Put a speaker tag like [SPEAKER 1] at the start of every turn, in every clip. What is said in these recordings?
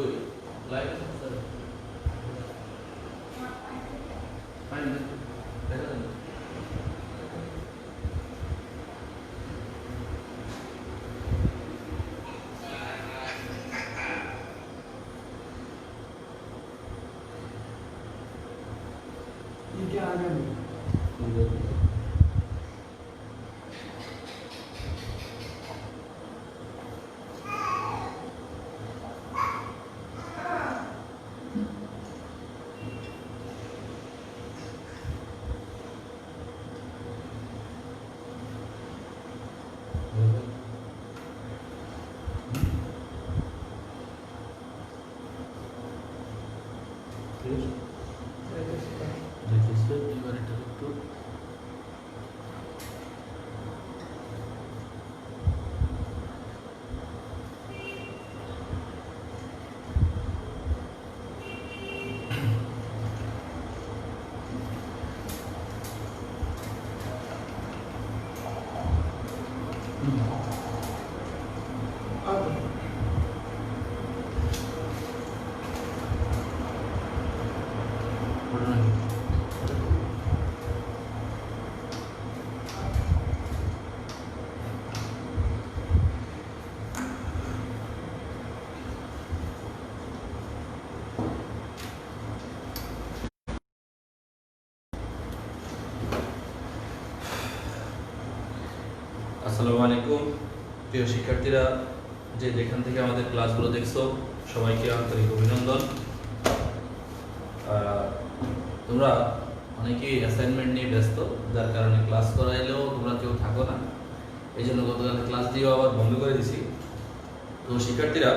[SPEAKER 1] ওই live sir fine দেখা যাবে
[SPEAKER 2] ये आ गया
[SPEAKER 1] দেখেছে এবার এটা একটু
[SPEAKER 2] अब
[SPEAKER 1] পড়ে না আসসালামু আলাইকুম প্রিয় শিক্ষার্থীরা যে যেখান থেকে আমাদের ক্লাসগুলো দেখছো সবাইকে আন্তরিক অভিনন্দন। তোমরা অনেকেই অ্যাসাইনমেন্ট নিয়ে ব্যস্ত, যার কারণে ক্লাস করাইলেও তোমরা কেউ থাকো না, এই জন্য গতকাল ক্লাস দিয়েও আবার বন্ধ করে দিছি। তো শিক্ষার্থীরা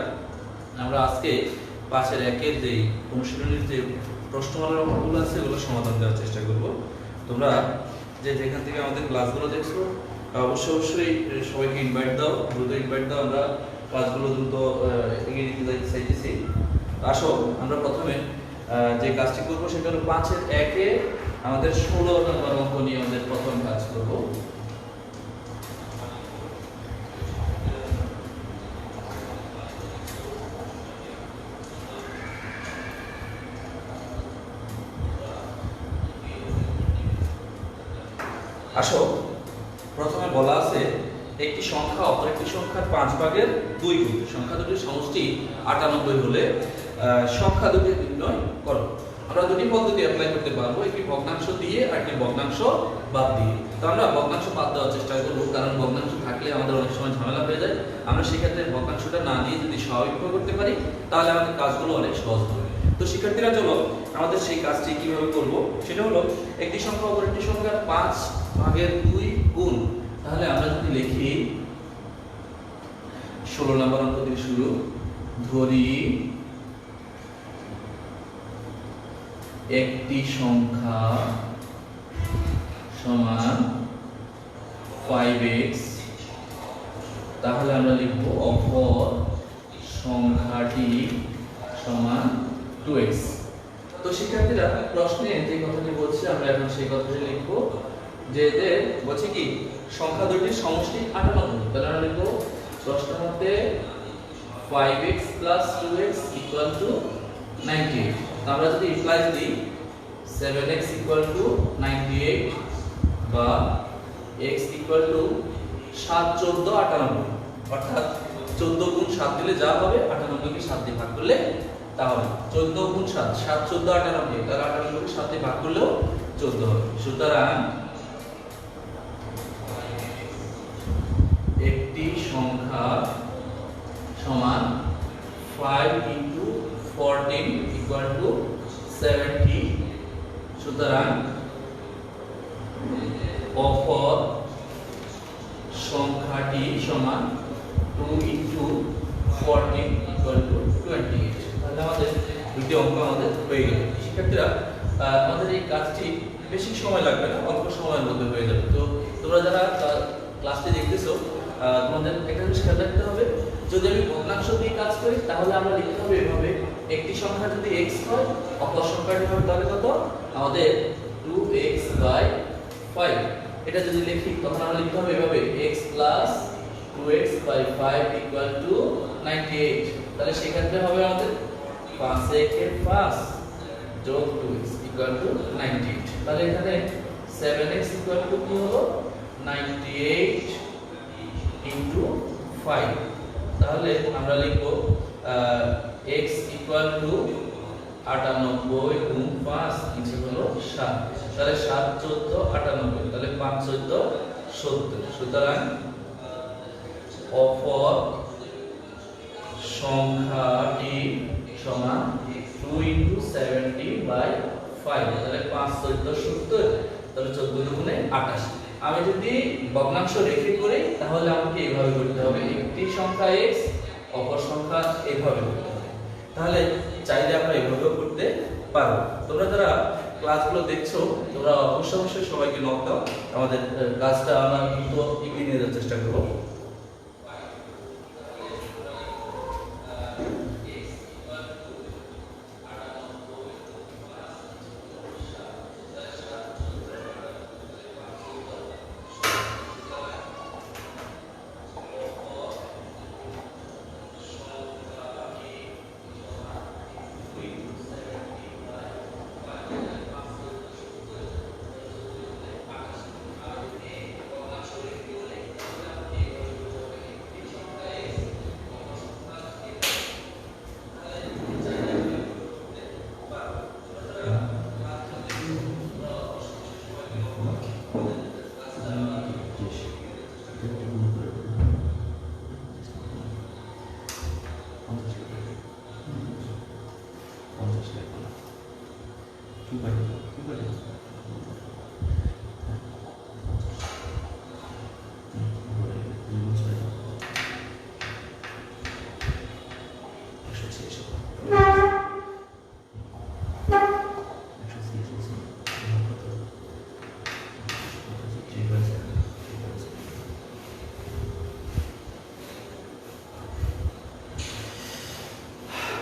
[SPEAKER 1] আমরা আজকে পাশের একের যে অনুশীলনীর যে প্রশ্নমালার অঙ্কগুলো আছে এগুলো সমাধান দেওয়ার চেষ্টা করব। তোমরা যে যেখান থেকে আমাদের ক্লাসগুলো দেখছো অবশ্যই সবাইকে ইনভাইট দাও, দ্রুত ইনভাইট দাও, আমরা ক্লাসগুলো দ্রুত এগিয়ে নিতে চাইতেছি। আসো আমরা প্রথমে যে কাজটি করবো সেটা হলো 5-এর 1-এ আমাদের 16 নম্বর অঙ্ক নিয়ে আমাদের প্রথম কাজ করব। আসো প্রথমে বলা আছে একটি সংখ্যা অপর একটি সংখ্যার 5 ভাগের 2 গুণ, সংখ্যা দুটির সমষ্টি 98 হলে সংখ্যা দুটি নির্ণয় করো। আমরা দুটি পদ্ধতি অ্যাপ্লাই করতে পারবো, একটি ভগ্নাংশ দিয়ে আর একটি ভগ্নাংশ বাদ দিয়ে। তো আমরা ভগ্নাংশ বাদ দেওয়ার চেষ্টা করব, কারণ ভগ্নাংশ থাকলে আমাদের অনেক সময় ঝামেলা হয়ে যায়। আমরা সেক্ষেত্রে ভগ্নাংশটা না দিয়ে যদি স্বাভাবিকভাবে করতে পারি তাহলে আমাদের কাজগুলো অনেক সহজ হবে। তো শিক্ষার্থীরা চলো আমাদের সেই কাজটি কিভাবে করব সেটা হলো একটি সংখ্যা অপর একটি সংখ্যার 5 ভাগের 2 গুণ। তাহলে আমরা যদি লিখি 16 নম্বর অঙ্ক দিয়ে শুরু, ধরি একটি সংখ্যা সমান 5x, তাহলে আমরা লিখব অপর সংখ্যাটি সমান 2x। তো শিক্ষার্থীরা প্রশ্নে যে কথাটি বলছে আমরা এখন সেই কথাটি লিখব, যে এদের বলছে কি সংখ্যা দুটির সমষ্টি 98। তাহলে আমরা লিখব প্রশ্নের মধ্যে 5x + 2x = 98। আমরা যদি ইমপ্লাইজ দিই 7x = 98 বা x = 7 14 98, অর্থাৎ 14 গুণ 7 দিলে যা হবে 98 কে 7 দিয়ে ভাগ করলে তা হবে 14 গুণ 7 7 14 98, তাহলে 98 কে 7 দিয়ে ভাগ করলেও 14 হবে। সুতরাং একটি সংখ্যা সমান 5 × 14 = 70। সুতরাং অপর সংখ্যাটি সমান 2 × 14 = 28। তাহলে আমাদের দুটি অঙ্ক আমাদের হয়ে গেল। শিক্ষার্থীরা আমাদের এই কাজটি বেশি সময় লাগবে না, অল্প সময়ের মধ্যে হয়ে যাবে। তো তোমরা যারা ক্লাসটি দেখতেছো তোমাদের একটা জিনিস খেয়াল রাখতে হবে, যদি আমি ভগ্নাংশ দিয়ে কাজ করি তাহলে আমরা লিখতে হবে এভাবে, একটি সংখ্যা যদি x হয় অপর সংখ্যাটি হবে তাহলে কত আমাদের 2x/5। এটা যদি লিখি তখন আমরা লিখতে হবে এভাবে x + 2x by 5 equal to 98 তাহলে সেক্ষেত্রে হবে আমাদের 5 এর 5 যোগ 2x equal to 98 তাহলে এখানে 7x equal to কি হলো 98 into 5 তাহলে আমরা লিখব x equal to 98 গুণ 5 নিচে হলো 7 তাহলে 7 14 98 তাহলে 5 14 70 সুতরাং অপর সংখ্যাটি সমান 2 into 70 by 5 তাহলে 5 14 70 তাহলে 14 গুণে 28 আমি যদি ভগ্নাংশ রেখে করি তাহলে আমাকে এইভাবে করতে হবে একটি সংখ্যা x অপর সংখ্যা এইভাবে করতে হবে তাহলে চাইলে আমরা এইভাবেও করতে পারবো তোমরা যারা ক্লাসগুলো দেখছো তোমরা অবশ্যই সবাইকে নক দাও আমাদের ক্লাসটা আমরা কিন্তু এগিয়ে নিয়ে যাওয়ার চেষ্টা করব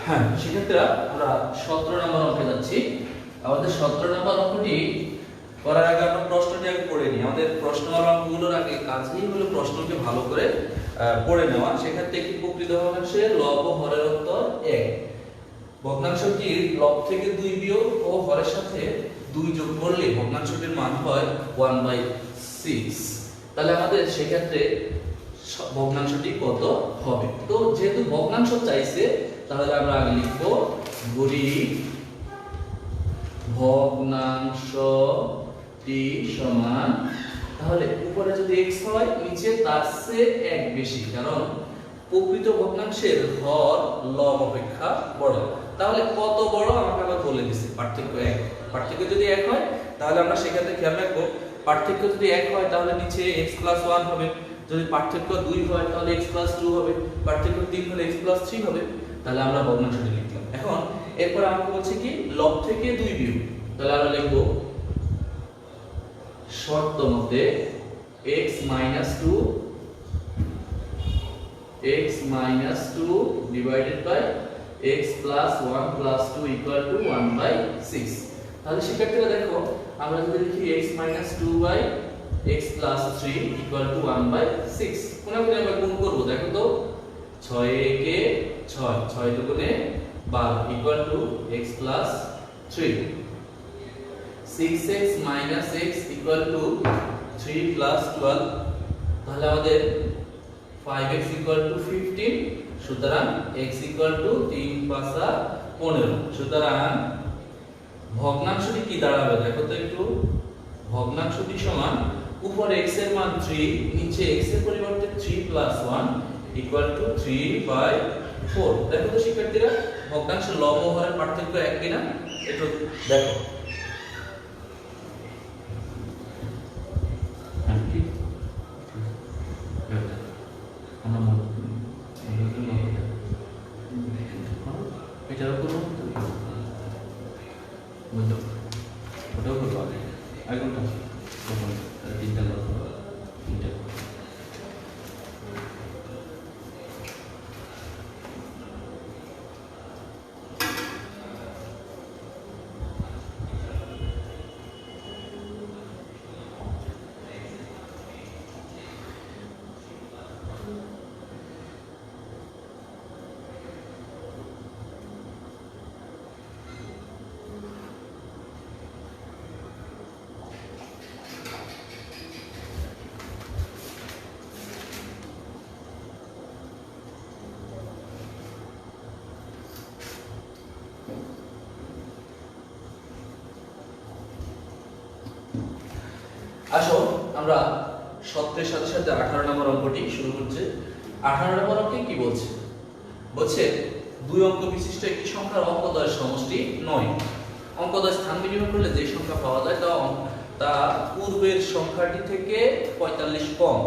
[SPEAKER 1] হ্যাঁ সেক্ষেত্রে আমরা 17 নম্বর অঙ্কে যাচ্ছি আমাদের 17 নম্বর অঙ্কটি করার আগে আমরা প্রশ্নটি আগে পড়ে নিই আমাদের প্রশ্নওয়ালা অঙ্কগুলোর আগে কাজই হলো প্রশ্নকে ভালো করে পড়ে নেওয়া সেক্ষেত্রে একটি প্রকৃত ভগ্নাংশের লব ও হরের উত্তর 1 ভগ্নাংশটির লব থেকে 2 বিয়োগ ও হরের সাথে 2 যোগ করলে ভগ্নাংশটির মান হয় 1/6 তাহলে আমাদের সেক্ষেত্রে ভগ্নাংশটি কত হবে তো যেহেতু ভগ্নাংশ চাইছে তাহলে আমরা আগে লিখব গুড়ি ভগ্নাংশটি সমান তাহলে উপরে যদি x হয় নিচে তার চেয়ে 1 বেশি কারণ প্রকৃত ভগ্নাংশের হর লব অপেক্ষা বড় তাহলে কত বড় আমাকে আবার বলে দিয়েছে পার্থক্য 1 পার্থক্য যদি 1 হয় তাহলে আমরা সেক্ষেত্রে খেয়াল রাখবো পার্থক্য যদি 1 হয় তাহলে নিচে x + 1 হবে যদি পার্থক্য 2 হয় তাহলে x + 2 হবে পার্থক্য 3 হলে x + 3 হবে তাহলে আমরা ভগ্নাংশটি লিখলাম এখন এরপর আমাকে বলছে কি লব থেকে 2 বিয়োগ তাহলে আমরা লিখব শর্ত মতে x - 2 divided by x + 1 + 2 equal to 1/6 তাহলে সেক্ষেত্রে দেখো আমরা যদি লিখি x - 2 by x + 3 equal to 1/6 কোন কোন আমরা গুণ করব দেখো তো 6 একে 6 6 দুগুণে 12 equal to x plus 3 6x minus x equal to 3 plus 12 তাহলে আমাদের 5x equal to 15 সুতরাং x equal to 3 5 15 সুতরাং ভগ্নাংশটি কি দাঁড়াবে দেখো তো একটু ভগ্নাংশটি সমান উপরে x এর মান 3 নিচে x এর পরিবর্তে 3 plus 1 equal to 3/4 দেখো তো শিক্ষার্থীরা ভগ্নাংশ লব ও হরের পার্থক্য এক কিনা একটু দেখো এটার উপর বুঝলো ওটাও করবো আগে কোনটা তিনটা করবো তিনটা আসো আমরা 17 সাথে সাথে 18 নম্বর অঙ্কটি শুরু করছে। 18 নম্বর অঙ্কে কি বলছে? বলছে দুই অঙ্ক বিশিষ্ট একটি সংখ্যার অঙ্কদ্বয়ের সমষ্টি 9। অঙ্কদ্বয় স্থান বিনিময় করলে যে সংখ্যা পাওয়া যায় তা পূর্বের সংখ্যাটি থেকে 45 কম।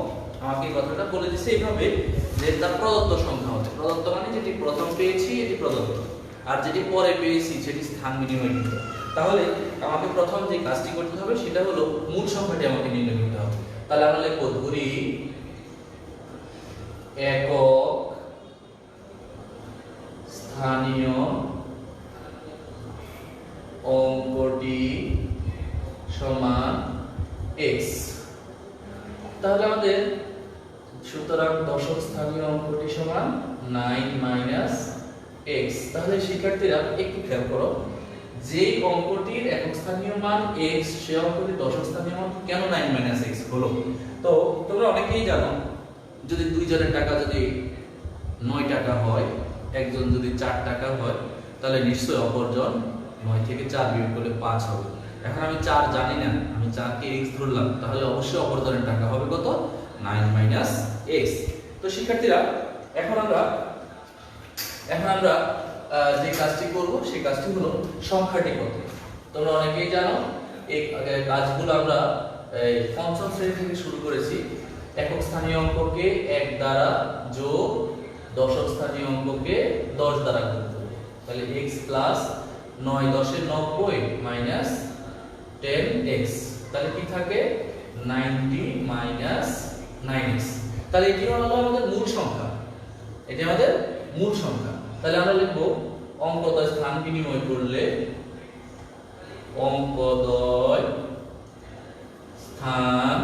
[SPEAKER 1] আমাকে এই কথাটা বলে দিছে এইভাবে যে তা প্রদত্ত সংখ্যা হবে। প্রদত্ত মানে যেটি প্রথম পেয়েছি এটি প্রদত্ত, আর যেটি পরে পেয়েছি সেটি স্থান বিনিময়কৃত। তাহলে আমাকে প্রথম যে কাজটি করতে হবে সেটা হলো মূল সংখ্যাটি আমাকে নির্ণয় করতে হবে। তাহলে আমরা লিখব ধরি একক স্থানীয় অঙ্কটি সমান x। তাহলে আমাদের সুতরাং দশক স্থানীয় অঙ্কটি সমান 9 - x। তাহলে শিক্ষার্থীরা একটু খেয়াল করো, যে অঙ্কটির একক স্থানীয় মান x সে অঙ্কটির দশক স্থানীয় মান কেন 9 - x হলো? তো তোমরা অনেকেই জানো, যদি দুই জনের টাকা যদি 9 টাকা হয়, একজন যদি 4 টাকা হয়, তাহলে নিশ্চয়ই অপরজন 9 থেকে 4 বিয়োগ করলে 5 হবে। এখন আমি 4 জানি না, আমি 4 কে x ধরলাম, তাহলে অবশ্যই অপরজনের টাকা হবে কত? 9 - x। তো শিক্ষার্থীরা এখন আমরা যে কাজটি করব সেই কাজটি হলো সংখ্যাটি কত। তোমরা অনেকেই জানো এই কাজগুলো আমরা পঞ্চম শ্রেণী থেকে শুরু করেছি। একক স্থানীয় অঙ্ককে 1 দ্বারা যোগ দশক স্থানীয় অঙ্ককে 10 দ্বারা গুণ করব। তাহলে x প্লাস 9 10 90 মাইনাস 10x, তাহলে কি থাকে? 90 মাইনাস 9x। তাহলে এটি হলো আমাদের মূল সংখ্যা, এটি আমাদের মূল সংখ্যা। তাহলে আমরা লিখব অঙ্কদ্বয় স্থান বিনিময় করলে, অঙ্কদ্বয় স্থান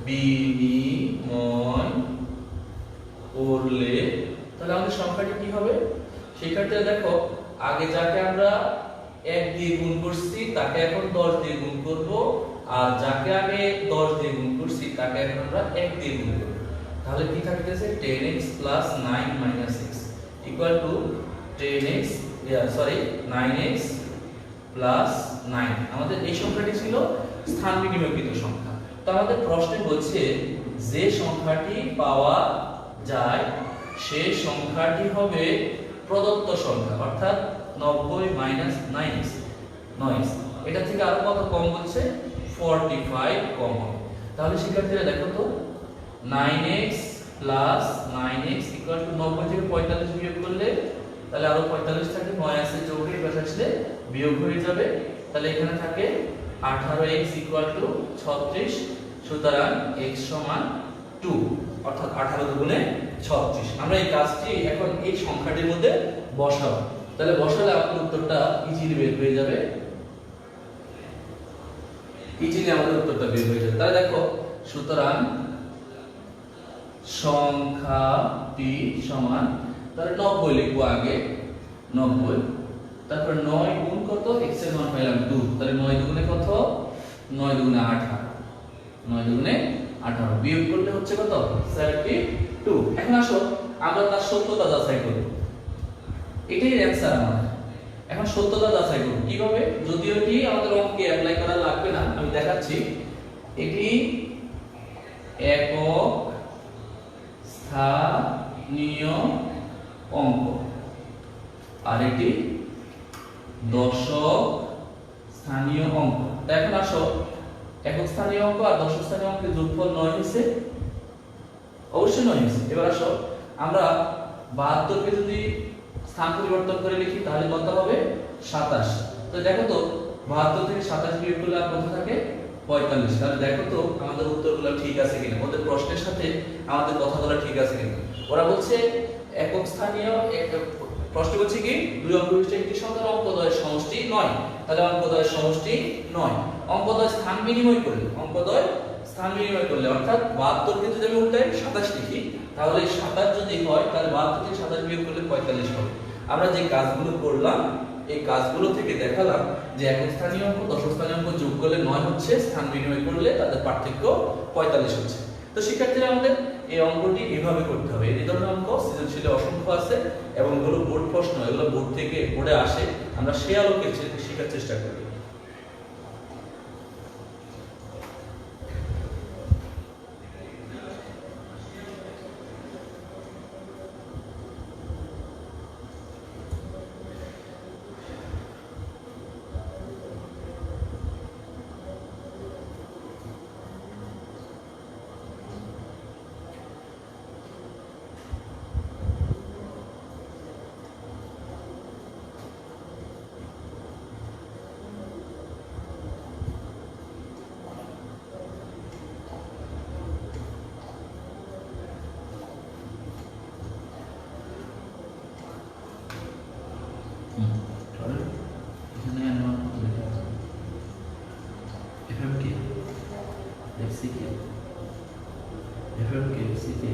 [SPEAKER 1] বিনিময় করলে, তাহলে আমাদের সংখ্যাটি কি হবে? শিক্ষার্থীরা দেখো, আগে যাকে আমরা 1 দিয়ে গুণ করছি তাকে এখন 10 দিয়ে গুণ করব, আর যাকে আগে 10 দিয়ে গুণ করছি তাকে এখন আমরা 1 দিয়ে গুণ করব। তাহলে কি থাকতেছে? 10x plus 9 minus x equal to 9x plus 9। আমাদের এই সংখ্যাটি ছিল স্থান বিনিময়কৃত সংখ্যা। তো আমাদের প্রশ্নে বলছে যে সংখ্যাটি পাওয়া যায় সে সংখ্যাটি হবে প্রদত্ত সংখ্যা, অর্থাৎ 90 minus 9x। এটা থেকে আরো কত কম বলছে? 45 কম হবে। তাহলে শিক্ষার্থীরা দেখো তো, 9x plus 9x equal to 90 থেকে 45 বিয়োগ করলে তাহলে আরো 45 থাকে, 9 আছে যোগে এই পাশে আসলে বিয়োগ হয়ে যাবে। তাহলে এখানে থাকে 18x equal to 36। সুতরাং x সমান 2, অর্থাৎ 18 দুগুণে 36। আমরা এই কাজটি এখন এই সংখ্যাটির মধ্যে বসাবো। তাহলে বসালে আমাদের উত্তরটা ইজিলি বের হয়ে যাবে, ইজিলি আমাদের উত্তরটা বের হয়ে যাবে। তাহলে দেখো, সুতরাং সংখ্যাটি সমান, তাহলে 90 লিখবো আগে, 90। তারপর 9 গুণ কত? x এর মান পাইলাম 2, তাহলে 9 দুগুণে কত? 9 দুগুণে 18, 9 দুগুণে 18 বিয়োগ করলে হচ্ছে কত? 72। এখন আসো আমরা তার সত্যতা যাচাই করব, এটাই অ্যানসার আমাদের। এখন সত্যতা যাচাই করব কিভাবে? যদিও এটি আমাদের অঙ্কে অ্যাপ্লাই করা লাগবে না, আমি দেখাচ্ছি। এটি একক স্থানীয় অঙ্ক আর এটি দশক স্থানীয় অঙ্ক। এখন আসো, একক স্থানীয় অঙ্ক আর দশক স্থানীয় অঙ্কের যোগফল 9 হয়েছে, অবশ্যই 9 হয়েছে। এবার আসো আমরা 72 কে যদি স্থান পরিবর্তন করে লিখি তাহলে কত হবে? 27। তো দেখো তো, 72 থেকে 27 বিয়োগ করলে আর কত থাকে? 45। তাহলে দেখো তো আমাদের উত্তরগুলো ঠিক আছে কিনা, ওদের প্রশ্নের সাথে আমাদের কথাগুলো ঠিক আছে কিনা। ওরা বলছে একক স্থানীয়, প্রশ্ন বলছে কি দুই অঙ্ক বিশিষ্ট একটি সংখ্যার অঙ্কদ্বয়ের সমষ্টি 9। তাহলে অঙ্কদ্বয়ের সমষ্টি 9। অঙ্কদ্বয় স্থান বিনিময় করলে, অঙ্কদ্বয় স্থান বিনিময় করলে অর্থাৎ 72 কে যদি আমি উল্টাই 27 লিখি, তাহলে 27 যদি হয় তাহলে 72 থেকে 27 বিয়োগ করলে 45 হবে। আমরা যে কাজগুলো করলাম এই কাজগুলো থেকে দেখালাম যে একক স্থানীয় অঙ্ক দশক স্থানীয় অঙ্ক যোগ করলে 9 হচ্ছে, স্থান বিনিময় করলে তাদের পার্থক্য 45 হচ্ছে। তো শিক্ষার্থীরা আমাদের এই অঙ্কটি এভাবে করতে হবে। এই ধরনের অঙ্ক সৃজনশীলে অসংখ্য আছে এবং এগুলো বোর্ড প্রশ্ন, এগুলো বোর্ড থেকে বোর্ডে আসে, আমরা সেই আলোকে শেখার চেষ্টা করি। সমীকরণ কি সিটি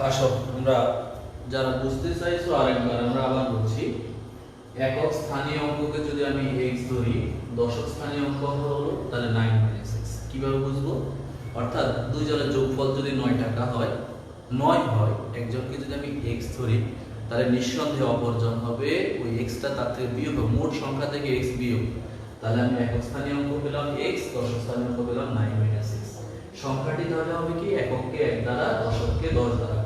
[SPEAKER 1] আসো আমরা যারা বুঝতে চাইছো আরেকবার আমরা আবার বলছি একক স্থানীয় অঙ্ককে যদি আমি x ধরি দশক স্থানীয় অঙ্ক হলো তাহলে 9 - x কিভাবে বুঝবো অর্থাৎ দুই জনের যোগফল যদি 9 টাকা হয় 9 হয় একজনকে যদি আমি x ধরি তাহলে নিঃসন্দেহে অপরজন হবে ওই x টা তার থেকে বিয়োগ হবে মোট সংখ্যা থেকে x বিয়োগ তাহলে আমি একক স্থানীয় অঙ্ক পেলাম x দশক স্থানীয় অঙ্ক পেলাম 9 - x সংখ্যাটি তাহলে হবে কি এককে 1 দ্বারা দশককে 10 দ্বারা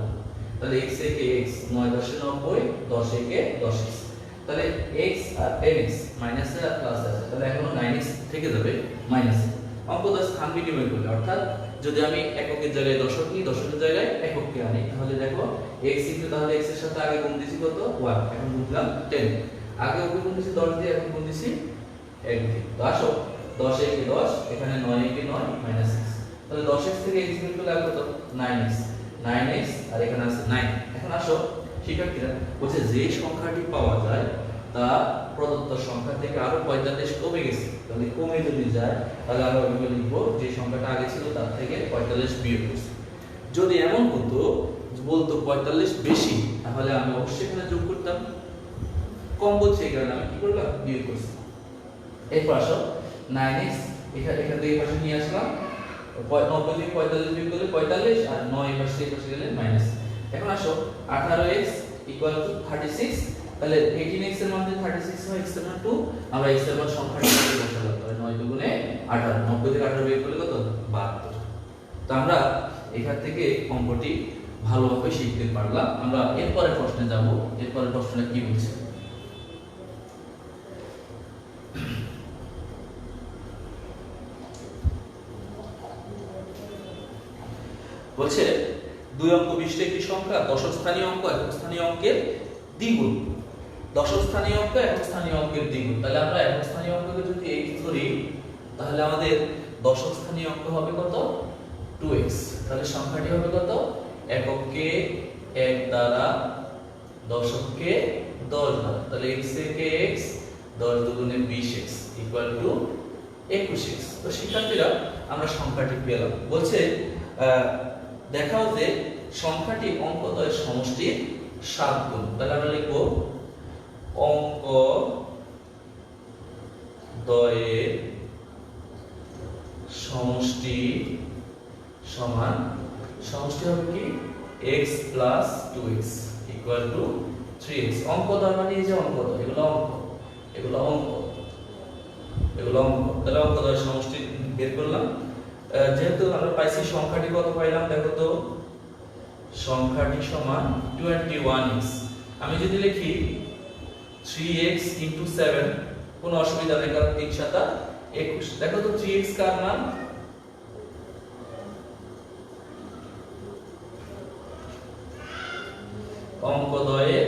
[SPEAKER 1] তাহলে x একে x 9 × 90 10 একে 10x তাহলে x আর 10x মাইনাস আর প্লাস আছে তাহলে এখনো 9x থেকে যাবে মাইনাস অঙ্ক দশ স্থান বিনিময় করলে অর্থাৎ যদি আমি এককের জায়গায় দশক নিই দশকের জায়গায় এককে আনি তাহলে দেখো x ইনটু তাহলে x এর সাথে আগে গুণ দিছি কত 1 এখন বুঝলাম 10 আগে ওকে গুণ দিছি 10 দিয়ে এখন গুণ দিছি 1 দিয়ে তো আসো 10 একে 10 এখানে 9 একে 9 মাইনাস 6 তাহলে 10x থেকে x বিয়োগ করলে কত 9x 9x আর এখানে আছে 9 এখন আসো শিক্ষার্থীরা বলছে যে সংখ্যাটি পাওয়া যায় তা প্রদত্ত সংখ্যা থেকে আরো 45 কমে গেছে তাহলে কমে যদি যায় তাহলে আমরা ওইভাবে লিখব যে সংখ্যাটা আগে ছিল তার থেকে 45 বিয়োগ করছি যদি এমন হতো বলতো 45 বেশি তাহলে আমি অবশ্যই এখানে যোগ করতাম কম বলছে এই কারণে আমি কি করলাম বিয়োগ করছি এরপর আসো 9x এখান থেকে পাশে নিয়ে আসলাম 90 থেকে 45 বিয়োগ করলে 45 আর 9 এর পাশে গেলে মাইনাস এখন আসো 18x = 36 তাহলে 18x এর মান যদি 36 হয় x এর মান 2 আমরা x এর মান সংখ্যাটি বসালাম তাহলে 9 দুগুণে 18, 90 থেকে 18 বিয়োগ করলে কত? 72। তো আমরা এখান থেকে অঙ্কটি ভালোভাবে শিখতে পারলাম। আমরা এরপরের প্রশ্নে যাব। এরপরের প্রশ্নটা কি বলছে? বলছে 2 অঙ্ক বিশিষ্ট একটি সংখ্যা দশক স্থানীয় অঙ্ক একক স্থানীয় অঙ্কের দ্বিগুণ। দশক স্থানীয় অঙ্ক একক স্থানীয় অঙ্কের দ্বিগুণ। তাহলে আমরা একক স্থানীয় অঙ্ককে যদি x ধরি, তাহলে আমাদের দশক স্থানীয় অঙ্ক হবে কত? 2x। তাহলে সংখ্যাটি হবে কত? একককে 1 দ্বারা, দশককে 10 দ্বারা। তাহলে x একে x, 10 দুগুণে 20x ইকুয়াল টু 21x। তো শিক্ষার্থীরা আমরা সংখ্যাটি পেলাম। বলছে দেখাও যে সংখ্যাটি অঙ্কদ্বয়ের সমষ্টির 7 গুণ। তাহলে আমরা লিখব অঙ্ক দ্বয়ের সমষ্টি সমান, সমষ্টি হবে কি x plus 2x equal to 3x। অঙ্ক দ্বয় মানে এই যে অঙ্ক দ্বয়, এগুলো অঙ্ক, এগুলো অঙ্ক, এগুলো অঙ্ক। তাহলে অঙ্ক দ্বয়ের সমষ্টি বের করলাম। যেহেতু আমরা পাইছি সংখ্যাটি কত পাইলাম দেখো তো, সংখ্যাটি সমান 21x। আমি যদি লিখি 3x ইনটু 7 কোনো অসুবিধা নেই, কারণ 3 7 21। দেখো তো 3x কার মান? অঙ্কদ্বয়ের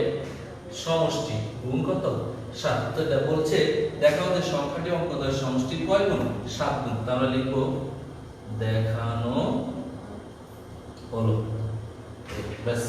[SPEAKER 1] সমষ্টি গুণ কত? 7। তো এটা বলছে দেখাও যে সংখ্যাটি অঙ্কদ্বয়ের সমষ্টির কয় গুণ? 7 গুণ। তো আমরা লিখব দেখানো হলো। ব্যাস।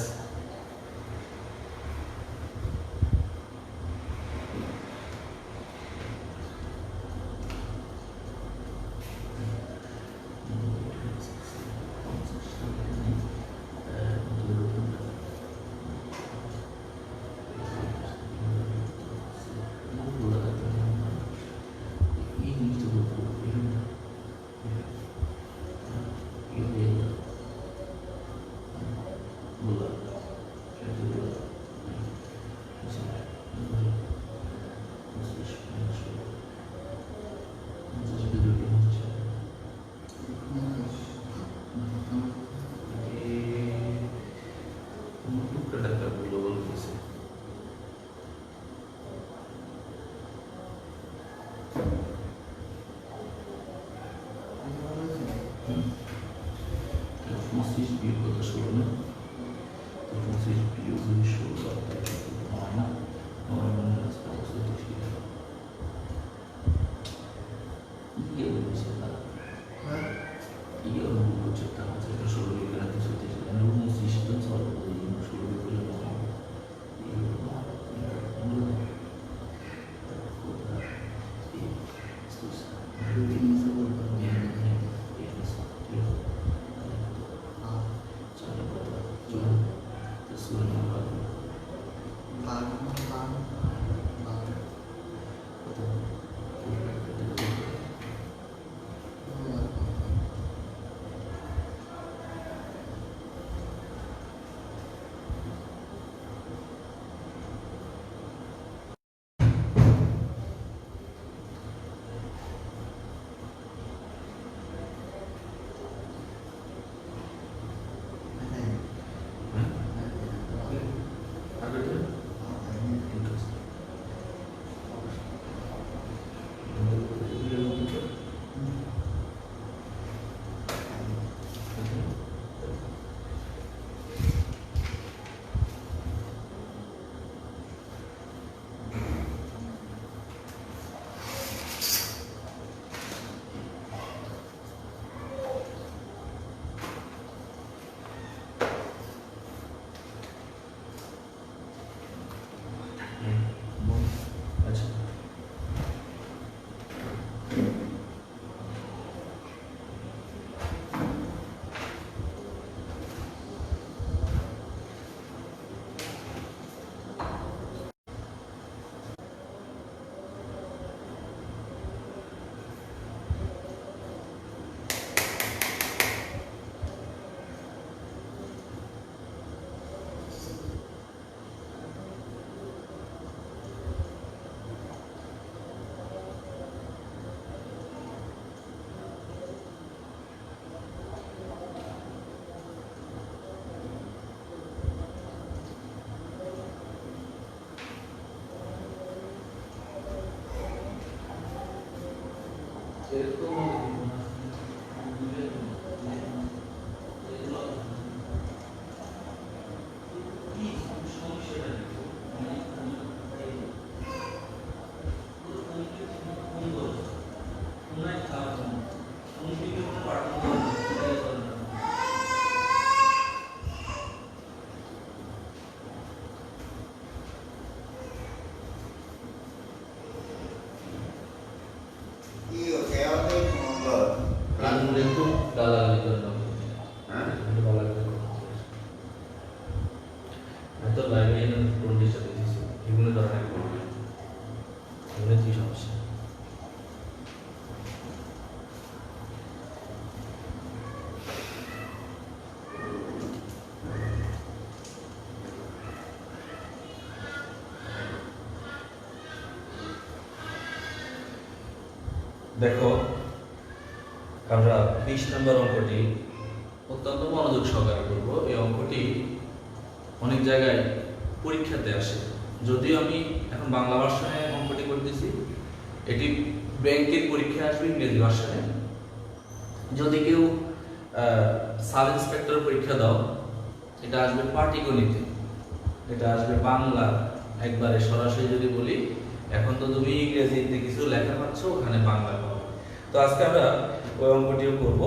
[SPEAKER 3] Io kéo cái con vợt
[SPEAKER 1] langsung itu dalam itu
[SPEAKER 3] hả?
[SPEAKER 1] itu dalam itu atau lain kondisi itu এগুলো ধরনের করবে এগুলো কি সমস্যা দেখো আমরা 20 নম্বর অঙ্কটি অত্যন্ত মনোযোগ সহকারে করব। এই অঙ্কটি অনেক জায়গায় পরীক্ষাতে আসে, যদিও আমি এখন বাংলা ভার্সনে অঙ্কটি করতেছি, এটি ব্যাংকের পরীক্ষা আসবে ইংরেজি ভার্সনে। যদি কেউ সাব ইন্সপেক্টর পরীক্ষা দাও, এটা আসবে পাটিগণিতে, এটা আসবে বাংলা একবারে সরাসরি। যদি বলি এখন তো তুমি ইংরেজিতে কিছু লেখা পাচ্ছ, ওখানে বাংলা পাবে। তো আজকে আমরা ওই অঙ্কটিও করব।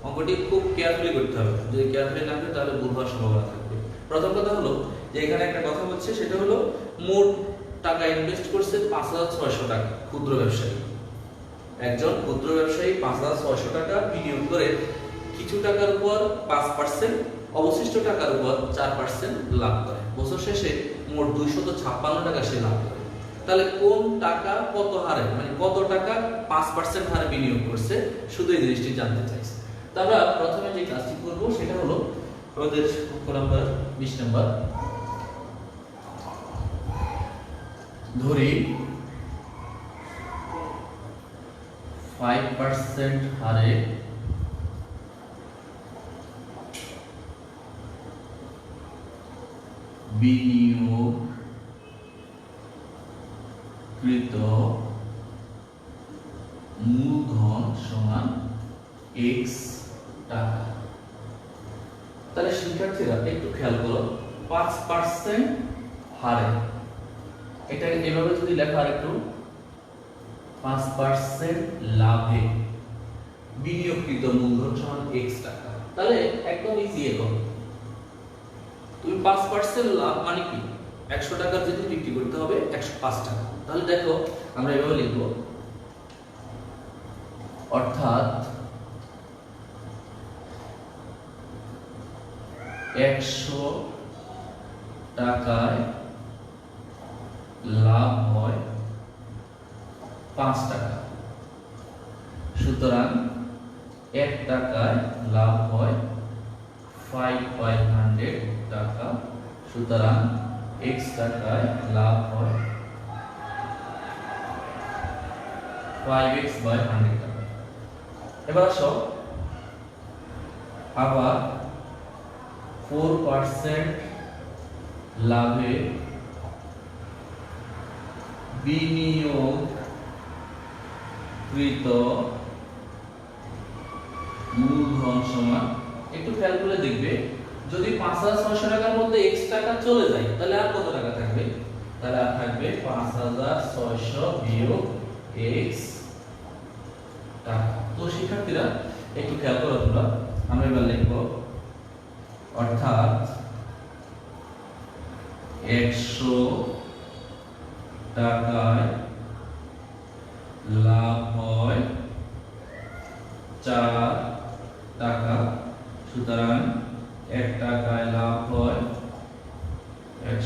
[SPEAKER 1] অঙ্কটি খুব কেয়ারফুলি করতে হবে, যদি কেয়ারফুলি না করি তাহলে ভুল হওয়ার সম্ভাবনা থাকবে। প্রথম কথা হলো যে এখানে একটা কথা বলছে, সেটা হলো মোট টাকা ইনভেস্ট করছে 5,600 টাকা ক্ষুদ্র ব্যবসায়ী। একজন ক্ষুদ্র ব্যবসায়ী 5,600 টাকা বিনিয়োগ করে কিছু টাকার উপর 5%, অবশিষ্ট টাকার উপর 4% লাভ করে। বছর শেষে মোট 256 টাকা সে লাভ করে। তাহলে কোন টাকা কত হারে, মানে কত টাকা 5% হারে বিনিয়োগ করছে, শুধু এই জিনিসটি জানতে চাইছে। তো আমরা প্রথমে যে কাজটি করব সেটা হলো আমাদের অঙ্ক নাম্বার 20 নাম্বার। ধরি 5% হারে বিনিয়োগকৃত মূলধন সমান x টাকা। তাহলে শিক্ষার্থীরা একটু খেয়াল করো, 5% হারে, এটা এভাবে যদি লেখা আর একটু, 5% লাভে বিনিয়োগকৃত মূলধন সমান x টাকা। তাহলে একদম ইজি। এখন তুমি 5% লাভ মানে কি, 100 টাকার জিনিস বিক্রি করতে হবে 105 টাকা। তাহলে দেখো আমরা এভাবে লিখব, অর্থাৎ 100 টাকায় লাভ হয় 5 টাকা, সুতরাং 1 টাকায় লাভ হয় 500 টাকা, সুতরাং x টাকায় লাভ হয় 5x/100 টাকা। এবার আসো আবার 4% লাভে বিনিয়োগকৃত মূলধন সমান, একটু খেয়াল করে দেখবে, যদি 5,600 টাকার মধ্যে x টাকা চলে যায় তাহলে আর কত টাকা থাকবে, তাহলে আর থাকবে 5,600 বিয়োগ x টাকা। তো শিক্ষার্থীরা একটু খেয়াল করো তোমরা, আমরা এবার লিখব, অর্থাৎ 100 টাকায় লাভ হয় 4 টাকা, সুতরাং 1 টাকায় লাভ হয়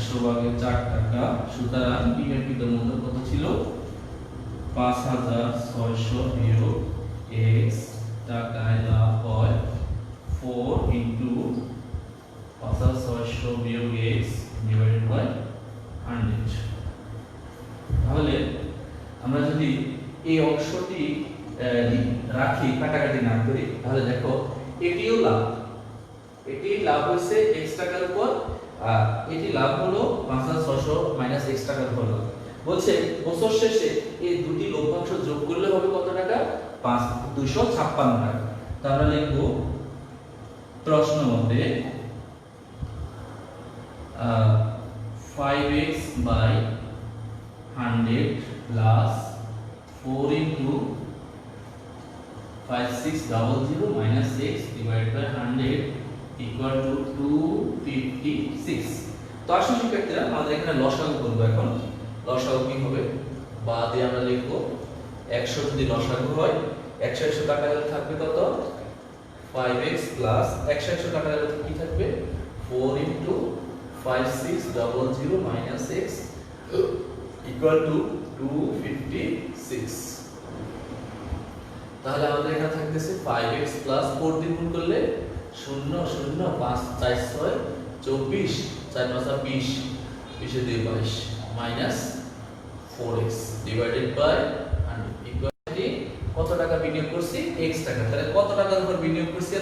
[SPEAKER 1] 100/4 টাকা, সুতরাং বিনিয়োগকৃত মূলধন কত ছিল, 5,600 বিয়োগ x টাকায় লাভ হয় 4 ইনটু 5,600 বিয়োগ x ডিভাইডেড বাই 100। তাহলে আমরা যদি এই অংশটি রাখি, কাটাকাটি না করি, তাহলে দেখো এটিও লাভ, এটি লাভ হয়েছে x টাকার উপর, আর এটি লাভ হলো 5,600 মাইনাস x টাকার উপর। বলছে বছর শেষে এই দুটি লভ্যাংশ যোগ করলে হবে কত টাকা, 256 টাকা। তাহলে লিখব প্রশ্ন মতে 5x by 100 plus 4 into 5600 minus x divided by 100 equal to 256। তো আসলে শিক্ষার্থীরা আমাদের এখানে লসাগু করব। এখন লসাগু কি হবে, বা দিয়ে আমরা লিখব 100 যদি লসাগু হয় 100 কাটা গেলে থাকবে কত, 5x প্লাস 100 কাটা গেলে কি থাকবে, 4 into 5600 minus x equal to 256। তাহলে আমাদের এখানে থাকতেছে 5x প্লাস 4 দিয়ে গুণ করলে 0 0 5 4 6 24 4 5 20 20 দিয়ে 22 minus 4x divided by 100 equally কত টাকা বিনিয়োগ করছি, x টাকা। তাহলে কত টাকার উপর বিনিয়োগ করছি,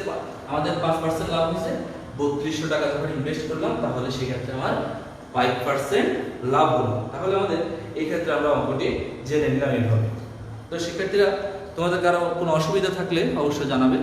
[SPEAKER 1] আমাদের 5% লাভ হয়েছে। 3200 টাকা যখন ইনভেস্ট করলাম তাহলে সেই ক্ষেত্রে আমার 5% লাভ হলো। তাহলে আমাদের এই ক্ষেত্রে আমরা অঙ্কটি জেনে নিলাম এইভাবে। তো শিক্ষার্থীরা তোমাদের কারো কোনো অসুবিধা থাকলে অবশ্যই জানাবে।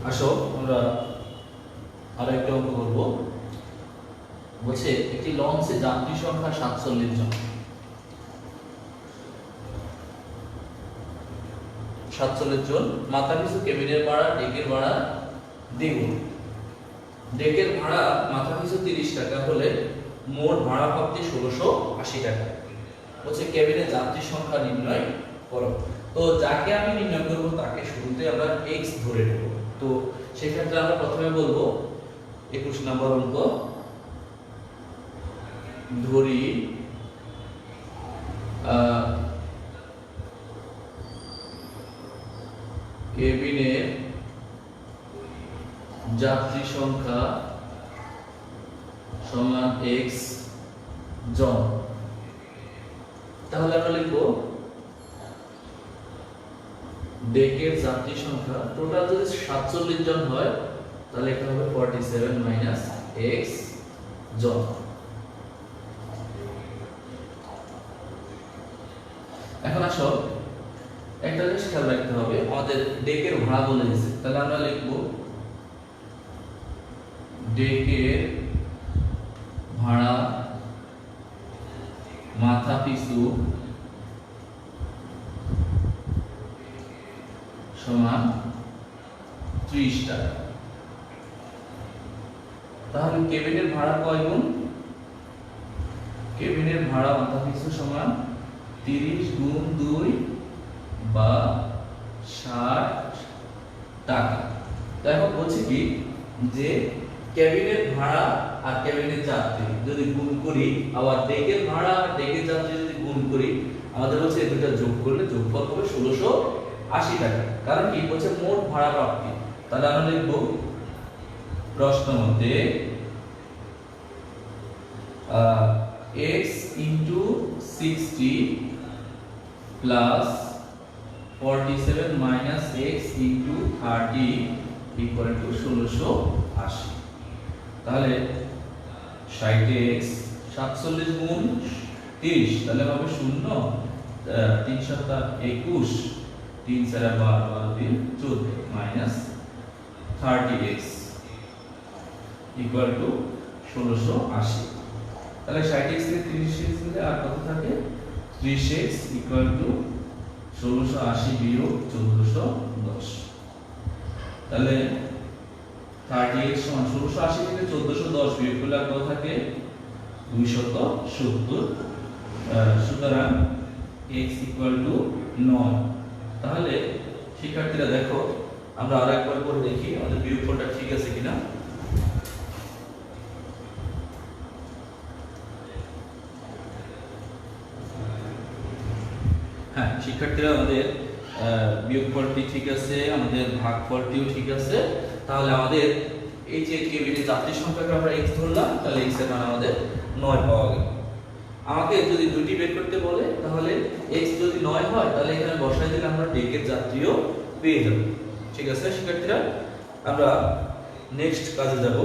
[SPEAKER 1] আসো আমরা আরো একটা অঙ্ক করবো। বলছে একটি লঞ্চে যাত্রী সংখ্যা 47 জন। 47 জন, মাথা পিছু কেবিনের ভাড়া, ডেকের ভাড়া দ্বিগুণ। ডেকের ভাড়া মাথা পিছু 30 টাকা হলে মোট ভাড়া প্রাপ্তি 1680 টাকা। বলছে কেবিনে যাত্রী সংখ্যা নির্ণয় করো। তো যাকে আমি নির্ণয় করব তাকে শুরুতে আমরা x ধরে নেব। তো সেক্ষেত্রে আমরা প্রথমে বলবো 21 নম্বর অঙ্ক, ধরি কেবিনের যাত্রী সংখ্যা সমান x জন। তাহলে আমরা লিখব ডেকের যাত্রী সংখ্যা টোটাল যদি 47 জন হয় তাহলে এটা হবে 47 মাইনাস x জন। এখন আসো একটা জিনিস খেয়াল রাখতে হবে, আমাদের ডেকের ভাড়া বলে দিয়েছে, তাহলে আমরা লিখব ডেকের ভাড়া মাথা পিছু সমান 30 টাকা। তাহলে কেবিনের ভাড়া কয় গুণ? কেবিনের ভাড়া মাথা পিছু সমান 30 গুণ 2 বা 60 টাকা। দেখো বলছি কি যে কেবিনের ভাড়া আর কেবিনের যাত্রী যদি গুণ করি, আবার ডেকের ভাড়া আর ডেকের যাত্রী যদি গুণ করি, আমাদের হচ্ছে এই দুটো যোগ করলে যোগফল হবে 1680 টাকা। কারণ কি বলছে মোট ভাড়া প্রাপ্তি। তাহলে আমরা লিখব প্রশ্ন মতে x into 60 plus 47 minus x into 30 equal to 1680। তাহলে 60x 47 গুণ 30 তাহলে হবে 0, 3 7 21, 3 4 12 3 14 minus 30x equal to 1680। তাহলে 60x থেকে 30x দিলে আর কত থাকে? 30x equal to 1680 বিয়োগ 1410। তাহলে 30x সমান 1680 থেকে 1410 বিয়োগ করলে কত থাকে? 270। সুতরাং x equal to 9। তাহলে শিক্ষার্থীরা দেখো আমরা আরেকবার করে দেখি আমাদের বিয়োগফলটা ঠিক আছে কিনা। হ্যাঁ শিক্ষার্থীরা আমাদের বিয়োগফলটি ঠিক আছে, আমাদের ভাগফলটিও ঠিক আছে। তাহলে আমাদের এই যে কেবিনের যাত্রী সংখ্যাকে আমরা x ধরলাম, তাহলে x এর মান আমাদের 9 পাওয়া গেল। আমাকে যদি দুটি বের করতে বলে তাহলে x যদি 9 হয় তাহলে এখানে বসাই দিলে আমরা ডেকের যাত্রীও পেয়ে যাব। ঠিক আছে শিক্ষার্থীরা, আমরা নেক্সট কাজে যাব।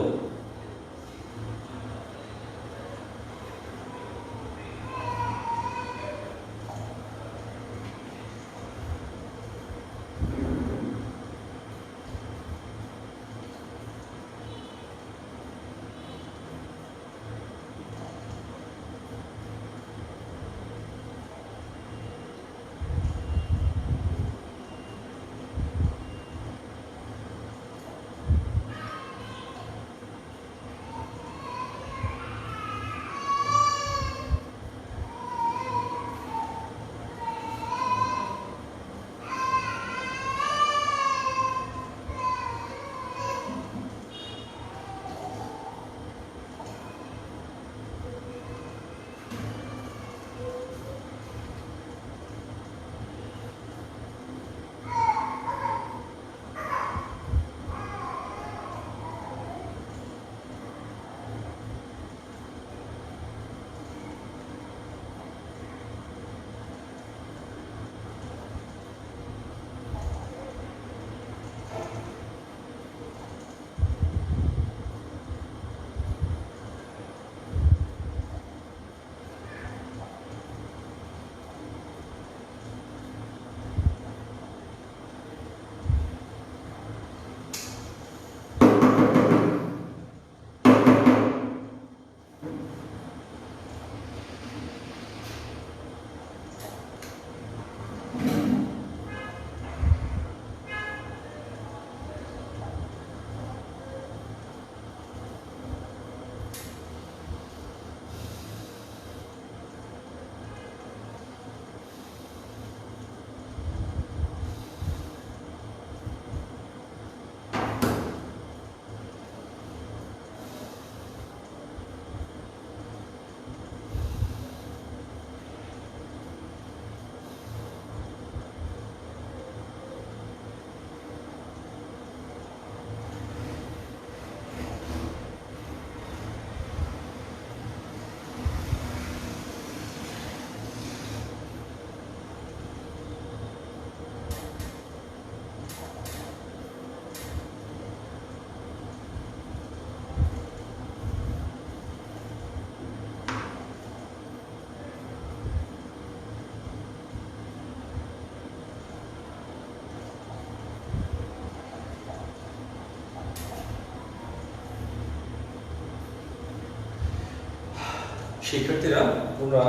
[SPEAKER 4] শিক্ষার্থীরা তোমরা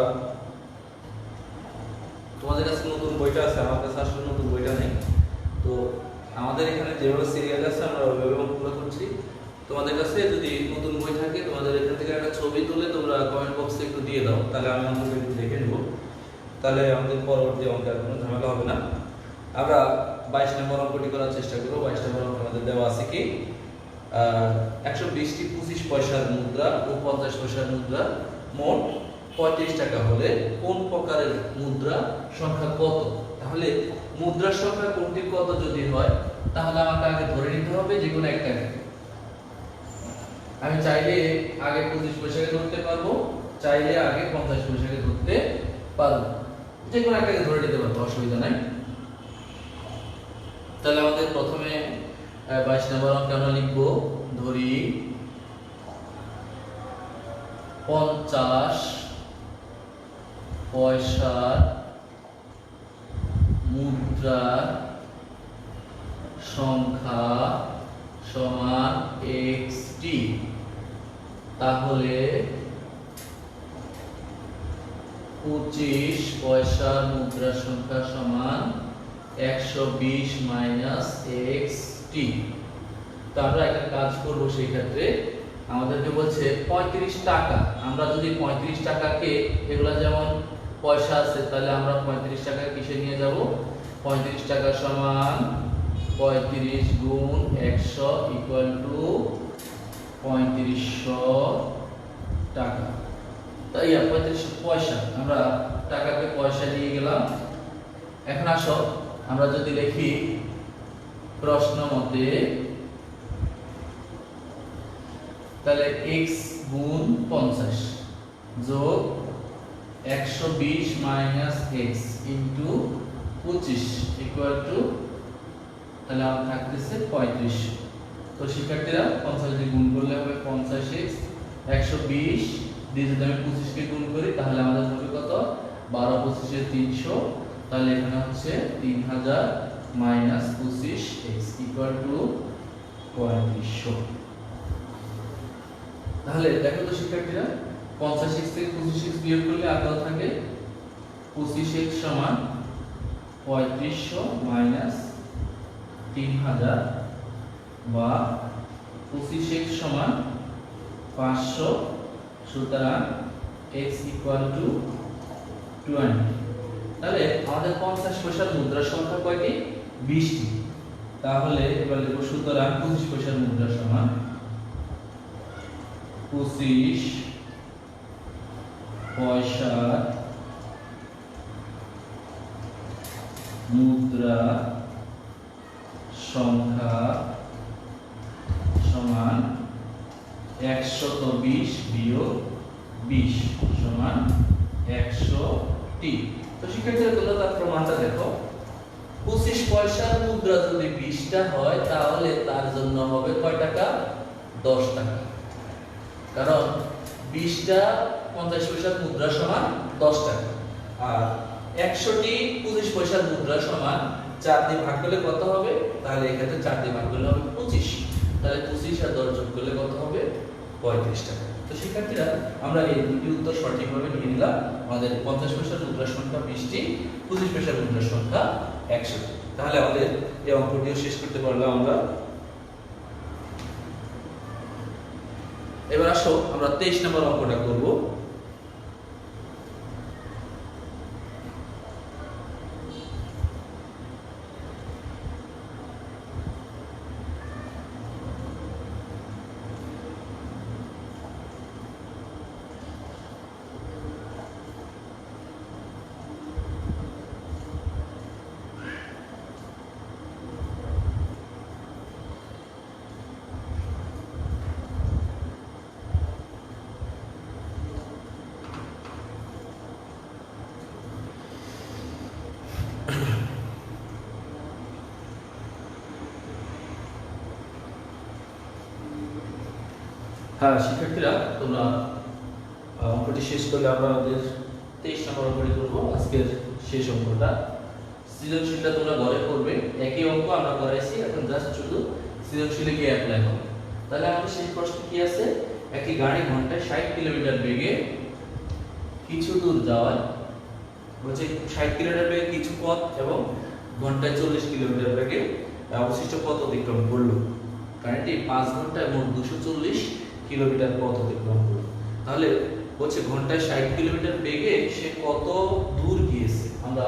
[SPEAKER 4] তোমাদের কাছে নতুন বইটা আছে, আমার কাছে আসলে নতুন বইটা নেই। তো আমাদের এখানে যেভাবে সিরিয়াল আছে আমরা ওইভাবে অঙ্কগুলো করছি। তোমাদের কাছে যদি নতুন বই থাকে তোমাদের এখান থেকে একটা ছবি তুলে তোমরা কমেন্ট বক্সে একটু দিয়ে দাও, তাহলে আমি অঙ্কটা একটু দেখে নেব, তাহলে আমাদের পরবর্তী অঙ্কে আর কোনো ঝামেলা হবে না। আমরা 22 নম্বর অঙ্কটি করার চেষ্টা করব। 22 নম্বর অঙ্ক আমাদের দেওয়া আছে কি 120টি 25 পয়সার মুদ্রা ও 50 পয়সার মুদ্রা মোট 35 টাকা হলে কোন প্রকারের মুদ্রা সংখ্যা কত? তাহলে মুদ্রার সংখ্যা কোনটি কত যদি হয় তাহলে আমাকে আগে ধরে নিতে হবে যে কোনো একটাকে। আমি চাইলে আগে 25 পয়সাকে ধরতে পারবো, চাইলে আগে 50 পয়সাকে ধরতে পারবো, যে কোনো একটাকে ধরে নিতে পারবো, অসুবিধা নাই। তাহলে আমাদের প্রথমে 22 নম্বর অঙ্কে আমরা লিখব ধরি 50 পয়সার মুদ্রার সংখ্যা সমান xt, তাহলে 25 পয়সার মুদ্রার সংখ্যা সমান 120 মাইনাস xt। তো আমরা একটা কাজ করব, সেই ক্ষেত্রে আমাদেরকে বলছে 35 টাকা। আমরা যদি 35 টাকাকে, এগুলা যেমন পয়সা আছে, তাহলে আমরা 35 টাকা কিসে নিয়ে যাব? 35 টাকা সমান 35 গুণ 100 ইকুয়াল টু 3500 টাকা। তাই 3500 পয়সা, আমরা টাকাকে পয়সা নিয়ে গেলাম। এখন আসো আমরা যদি লিখি প্রশ্ন মতে, তাহলে x গুণ 50 যোগ 120 minus x into 25 equal to, তাহলে আমার থাকতেছে 35। তো শিক্ষার্থীরা 50 দিয়ে গুণ করলে হবে 50x, 120 দিয়ে যদি আমি 25 কে গুণ করি তাহলে আমাদের হবে কত? 12 25 এ 300, তাহলে এখানে হচ্ছে 3000 মাইনাস 25x ইকুয়াল টু 3500। তাহলে দেখো তো শিক্ষার্থীরা, 50x থেকে 25x বিয়োগ করলে আগে থাকে 25x সমান 3500 মাইনাস 3000 বা 25x সমান 500, সুতরাং x ইকুয়াল টু 20। তাহলে আমাদের 50 পয়সার মুদ্রার সংখ্যা কয়টি? 20টি। তাহলে এবার লিখব সুতরাং 25 পয়সার মুদ্রা সমান 25 পয়সার মুদ্রা সংখ্যা সমান 120 বিয়োগ 20 সমান 100টি। তো শিক্ষার্থীরা তোমরা তার প্রমাণটা দেখো। 25 পয়সার মুদ্রা যদি 20টা হয় তাহলে তার জন্য হবে কয় টাকা? 10 টাকা। কারণ 20টা 50 পয়সার মুদ্রা সমান 10 টাকা, আর 100টি 25 পয়সার মুদ্রা সমান 4 দিয়ে ভাগ করলে কত হবে? তাহলে এখানে 4 দিয়ে ভাগ করলে হবে 25, তাহলে 25 আর 10 যোগ করলে কত হবে? 35 টাকা। তো শিক্ষার্থীরা আমরা এই দুটি উত্তর সঠিকভাবে নিয়ে নিলাম। আমাদের 50 পয়সার মুদ্রার সংখ্যা 20টি, 25 পয়সার মুদ্রার সংখ্যা 100টি। তাহলে আমাদের এই অঙ্কটিও শেষ করতে পারলাম আমরা। এবার আসো আমরা 23 নম্বর অঙ্কটা করব। হ্যাঁ শিক্ষার্থীরা, তোমরা অঙ্কটি শেষ করলে আমরা আমাদের 23 নম্বর অঙ্কটি করবো, আজকের শেষ অঙ্কটা। সৃজনশীলটা তোমরা ঘরে করবে, একই অঙ্ক আমরা করাইছি, এখন জাস্ট শুধু সৃজনশীলে গিয়ে অ্যাপ্লাই হবে। তাহলে আমাদের শেষ প্রশ্ন কি আছে? একটি গাড়ি ঘন্টায় 60 কিলোমিটার বেগে
[SPEAKER 1] কিছু দূর যাওয়ায় বলছে 60 কিলোমিটার বেগে কিছু পথ এবং ঘন্টায় 40 কিলোমিটার বেগে অবশিষ্ট পথ অতিক্রম করলো। গাড়িটি 5 ঘন্টায় মোট 240 কিলোমিটার পথ অতিক্রম করলো। তাহলে বলছে ঘন্টায় 60 কিলোমিটার বেগে সে কত দূর গিয়েছে। আমরা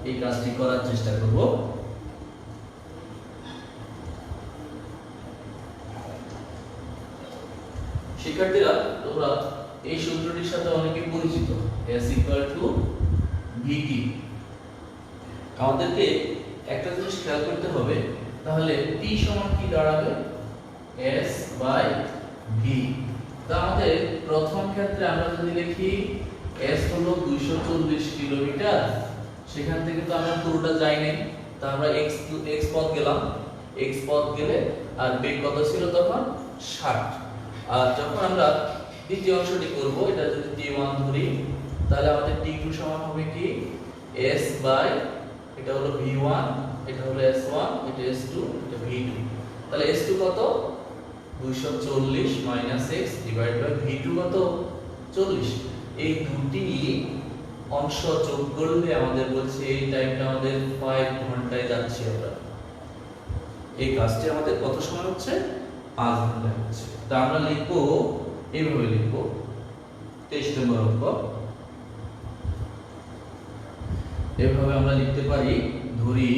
[SPEAKER 1] এই কাজটি করার চেষ্টা করব। শিক্ষার্থীরা তোমরা এই সূত্রটির সাথে অনেকে পরিচিত, s vt। আমাদেরকে একটা জিনিস খেয়াল করতে হবে, তাহলে t সমান কি দাঁড়াবে, s বাই v। তো আমাদের প্রথম ক্ষেত্রে আমরা যদি লিখি s হলো 240 কিলোমিটার, সেখান থেকে তো আমরা পুরোটা যাই নাই, তো আমরা x পথ গেলাম, x পথ গেলে আর বেগ কত ছিল তখন 60। আর যখন আমরা দ্বিতীয় অংশটি করব, এটা যদি t1 ধরি, তাহলে আমাদের t2 সমান হবে কি s বাই, এটা হলো v1, এটা হলো s1, এটা s2, এটা v2। তাহলে s2 কত 240 minus x divide by v2 কত 40। এই দুটি অংশ যোগ করলে আমাদের বলছে এই টাইমটা আমাদের 5 ঘন্টায় যাচ্ছে। আমরা এই কাজটি আমাদের কত সময় হচ্ছে, 5 ঘন্টায় হচ্ছে। তা আমরা লিখবো এইভাবে লিখবো, 23 নম্বর অঙ্ক এভাবে আমরা লিখতে পারি। ধরি